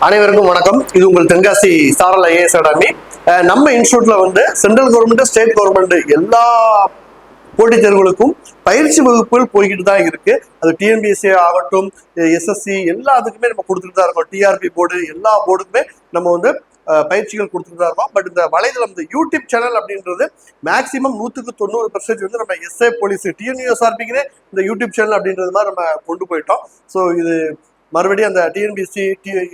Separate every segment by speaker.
Speaker 1: அனைவருக்கும் வணக்கம். இது உங்கள் தென்காசி சாரல் ஐஏஎஸ் அகாடமி. நம்ம இன்ஸ்டியூட்ல வந்து சென்ட்ரல் கவர்மெண்ட், ஸ்டேட் கவர்மெண்ட் எல்லா போட்டித் தேர்வுகளுக்கும் பயிற்சி வகுப்புகள் போய்கிட்டு தான் இருக்கு. அது டிஎன்பிஎஸ்சி ஆகட்டும், எஸ்எஸ்சி எல்லாத்துக்குமே நம்ம கொடுத்துட்டு தான் இருக்கோம். டிஆர்பி போர்டு எல்லா போர்டுக்குமே நம்ம வந்து பயிற்சிகள் கொடுத்துட்டு தான் இருக்கோம். பட் இந்த வலைதளம், இந்த யூடியூப் சேனல் அப்படின்றது மேக்சிமம் 100% வந்து நம்ம எஸ்ஏ போலீஸ் டிஎன்யூஎஸ்ஆர்பிக்குனே இந்த யூடியூப் சேனல் அப்படின்றது மாதிரி நம்ம கொண்டு போயிட்டோம். ஸோ இது மறுபடியும் அந்த டிஎன்பிஎஸ்சி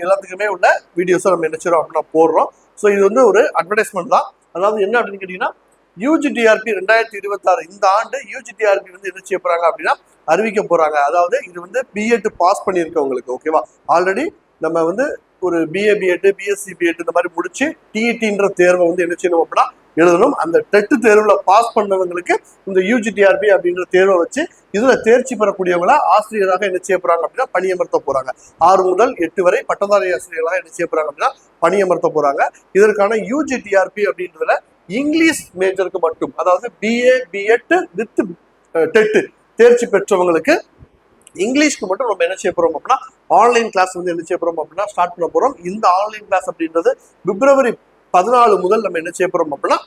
Speaker 1: எல்லாத்துக்குமே உள்ள வீடியோஸை நம்ம என்ன செய்யறோம் அப்படின்னா போடுறோம். ஸோ இது வந்து ஒரு அட்வர்டைஸ்மெண்ட் தான். அதாவது என்ன அப்படின்னு கேட்டீங்கன்னா, யூஜிடிஆர்பி 2026 இந்த ஆண்டு யூஜிடிஆர்பி வந்து என்ன செய்ய போறாங்க அப்படின்னா அறிவிக்க போறாங்க. அதாவது இது வந்து பிஎட் பாஸ் பண்ணியிருக்கவங்களுக்கு, ஓகேவா, ஆல்ரெடி நம்ம வந்து ஒரு பிஏ பிஎட், பிஎஸ்சி பிஎட் இந்த மாதிரி முடிச்சு டிஇடின்ற தேர்வை வந்து என்ன செய்யணும் அப்படின்னா எழுதணும். அந்த டெட் தேர்வுல பாஸ் பண்ணவங்களுக்கு இந்த யூஜிடிஆர்பி அப்படின்ற தேர்வை வச்சு இதுல தேர்ச்சி பெறக்கூடியவங்கள ஆசிரியராக என்ன செய்ய போறாங்க அப்படின்னா பணியமர்த்த போறாங்க. 6 முதல் 8 வரை பட்டதாரி ஆசிரியர்களாக என்ன செய்ய போறாங்க அப்படின்னா பணியமர்த்த போறாங்க. இதற்கான யூஜிடிஆர்பி அப்படின்றதுல இங்கிலீஷ் மேஜருக்கு மட்டும், அதாவது பிஏ பிஎட் வித் டெட் தேர்ச்சி பெற்றவங்களுக்கு இங்கிலீஷ்க்கு மட்டும் நம்ம என்ன செய்ய போறோம் அப்படின்னா ஆன்லைன் கிளாஸ் வந்து என்ன செய்ய போறோம் அப்படின்னா ஸ்டார்ட் பண்ண போறோம். இந்த ஆன்லைன் கிளாஸ் அப்படின்றது பிப்ரவரி 14 முதல் நம்ம என்ன செய்ய போறோம் அப்படின்னா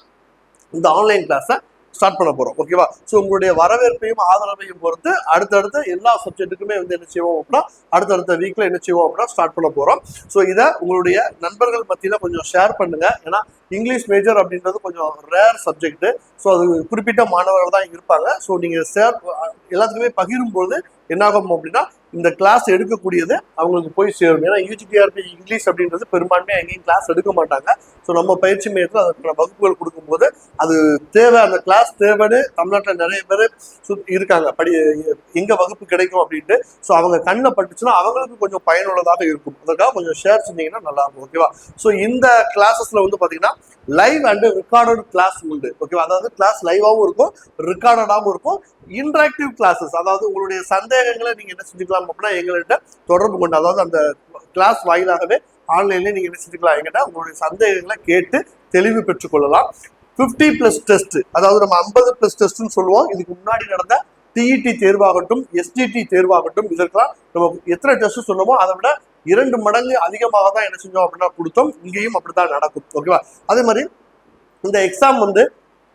Speaker 1: இந்த ஆன்லைன் கிளாஸை ஸ்டார்ட் பண்ண போறோம். ஓகேவா? ஸோ உங்களுடைய வரவேற்பையும் ஆதரவையும் பொறுத்து அடுத்தடுத்த எல்லா சப்ஜெக்ட்டுக்குமே வந்து என்ன செய்வோம் அப்படின்னா அடுத்தடுத்த வீக்ல என்ன செய்வோம் அப்படின்னா ஸ்டார்ட் பண்ண போறோம். ஸோ இதை உங்களுடைய நண்பர்கள் மத்தியில கொஞ்சம் ஷேர் பண்ணுங்க. ஏன்னா இங்கிலீஷ் மேஜர் அப்படின்றது கொஞ்சம் ரேர் சப்ஜெக்ட். ஸோ அது குறிப்பிட்ட மாணவர்கள் தான் இருப்பாங்க. ஸோ நீங்க எல்லாத்துக்குமே பகிரும்போது என்னாகும் அப்படின்னா இந்த கிளாஸ் எடுக்கக்கூடியது அவங்களுக்கு போய் சேரும். ஏன்னா யூஜிடிஆர்பி இங்கிலீஷ் அப்படின்றது பெரும்பான்மையாக எங்கேயும் கிளாஸ் எடுக்க மாட்டாங்க. ஸோ நம்ம பயிற்சி மையத்தில் அதுக்கான வகுப்புகள் கொடுக்கும்போது அது தேவை, அந்த கிளாஸ் தேவைன்னு தமிழ்நாட்டில் நிறைய பேர் இருக்காங்க, எங்க வகுப்பு கிடைக்கும் அப்படின்ட்டு. ஸோ அவங்க கண்ணில் பட்டுச்சுன்னா அவங்களுக்கு கொஞ்சம் பயனுள்ளதாக இருக்கும். அதற்காக கொஞ்சம் ஷேர் செஞ்சீங்கன்னா நல்லா இருக்கும். ஓகேவா? ஸோ இந்த கிளாஸஸ்ல வந்து பார்த்தீங்கன்னா லைவ் அண்ட் ரெக்கார்டட் கிளாஸ் உண்டு. ஓகேவா? அதாவது கிளாஸ் லைவாகவும் இருக்கும், ரெக்கார்டடாகவும் இருக்கும். இன்டராக்டிவ் கிளாஸஸ், அதாவது உங்களுடைய சந்தேகங்களை நீங்க என்ன செஞ்சுக்கலாம் அப்படின்னா எங்கள்கிட்ட தொடர்பு கொண்டு, அதாவது அந்த கிளாஸ் வாயிலாகவே ஆன்லைன்ல நீங்க என்ன செஞ்சுக்கலாம், எங்கிட்ட உங்களுடைய சந்தேகங்களை கேட்டு தெளிவு பெற்றுக்கொள்ளலாம். 50+ டெஸ்ட், அதாவது நம்ம 50+ டெஸ்ட்னு சொல்லுவோம். இதுக்கு முன்னாடி நடந்த டிஇடி தேர்வாகட்டும், எஸ்டிடி தேர்வாகட்டும், இதற்கெல்லாம் நம்ம எத்தனை டெஸ்ட் சொன்னோமோ அதை விட 2 மடங்கு அதிகமாக தான் என்ன செஞ்சோம் அப்படின்னா கொடுத்தோம். இங்கேயும் அப்படித்தான் நடக்கும். ஓகேவா? அதே மாதிரி இந்த எக்ஸாம் வந்து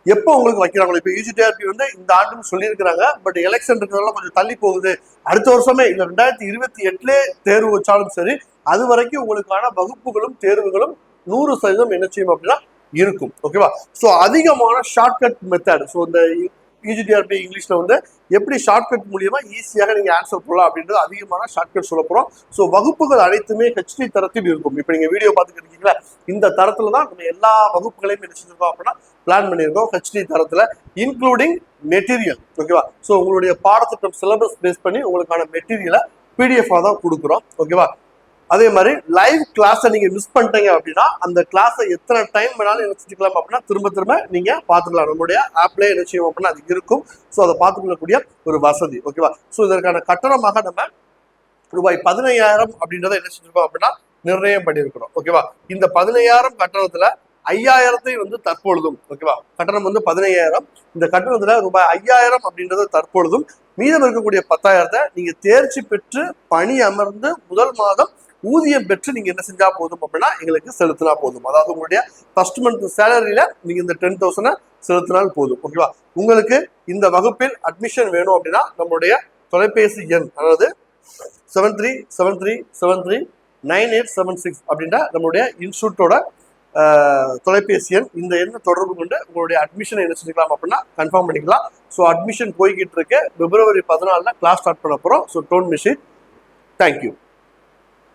Speaker 1: எப்போ உங்களுக்கு வைக்கிறாங்களோ, இப்போ யூஜிடிஆர்பி வந்து இந்த ஆண்டுன்னு சொல்லியிருக்கிறாங்க. பட் எலெக்ஷன் இருக்கிறதெல்லாம் கொஞ்சம் தள்ளி போகுது. அடுத்த வருஷமே இல்லை 2028 தேர்வு வச்சாலும் சரி, அது வரைக்கும் உங்களுக்கான வகுப்புகளும் தேர்வுகளும் 100% என்ன செய்யும் அப்படின்னா இருக்கும். ஓகேவா? ஸோ அதிகமான ஷார்ட்கட் மெத்தட். ஸோ இந்த யூஜிடிஆர்பி இங்கிலீஷ்ல வந்து எப்படி ஷார்ட்கட் மூலியமா ஈஸியாக நீங்க ஆன்சர் பண்ணலாம் அப்படின்றது அதிகமான ஷார்ட்கட் சொல்ல போறோம். ஸோ வகுப்புகள் அனைத்துமே ஹெச்டி தரத்தில் இருக்கும். இப்போ நீங்க வீடியோ பார்த்துக்கிட்டு இருக்கீங்களா, இந்த தரத்துல தான் நம்ம எல்லா வகுப்புகளையும் என்ன செஞ்சிருக்கோம் அப்படின்னா பிளான் பண்ணியிருக்கோம். ஹெச்டி தரத்துல இன்க்ளூடிங் மெட்டீரியல். ஓகேவா? ஸோ உங்களுடைய பாடத்திட்டம் சிலபஸ் பேஸ் பண்ணி உங்களுக்கான மெட்டீரியலை பிடிஎஃப் தான் கொடுக்குறோம். ஓகேவா? அதே மாதிரி லைவ் கிளாஸை நீங்க மிஸ் பண்ணிட்டீங்க அப்படின்னா அந்த கிளாஸை எத்தனை டைம் வேணாலும் என்ன செஞ்சுக்கலாம் அப்படின்னா திரும்ப நீங்க பார்த்துக்கலாம். நம்மளுடைய ஆப்லேயே என்ன செய்வோம் அப்படின்னா அது இருக்கும். ஸோ அதை பார்த்துக்கொள்ளக்கூடிய ஒரு வசதி. ஓகேவா? ஸோ இதற்கான கட்டணமாக நம்ம ரூபாய் 15,000 அப்படின்றத என்ன செஞ்சிருக்கோம் அப்படின்னா நிர்ணயம் பண்ணியிருக்கிறோம். ஓகேவா? இந்த 15,000 கட்டணத்துல 5,000 வந்து தற்பொழுதும், ஓகேவா, கட்டணம் வந்து 15,000. இந்த கட்டணத்துல ரூபாய் 5,000 அப்படின்றது தற்பொழுதும், மீதம் இருக்கக்கூடிய 10,000 நீங்க தேர்ச்சி பெற்று பணி அமர்ந்து முதல் மாதம் ஊதியம் பெற்று நீங்க என்ன செஞ்சா போதும் அப்படின்னா எங்களுக்கு செலுத்தினா போதும். அதாவது உங்களுடைய ஃபர்ஸ்ட் மந்த் சேலரியில நீங்க இந்த 10,000 செலுத்தினால் போதும். ஓகேவா? உங்களுக்கு இந்த வகுப்பில் அட்மிஷன் வேணும் அப்படின்னா நம்மளுடைய தொலைபேசி எண், அதாவது 7373739876 அப்படின்ற நம்மளுடைய இன்ஸ்டியூட்டோட தொலைபேசி எண். இந்த எண்ணை தொடர்பு கொண்டு உங்களுடைய அட்மிஷனை என்ன செஞ்சுக்கலாம் அப்படின்னா கன்ஃபார்ம் பண்ணிக்கலாம். ஸோ அட்மிஷன் போய்கிட்டு இருக்கு. பிப்ரவரி 14 கிளாஸ் ஸ்டார்ட் பண்ண போறோம். So don't miss it. Thank you.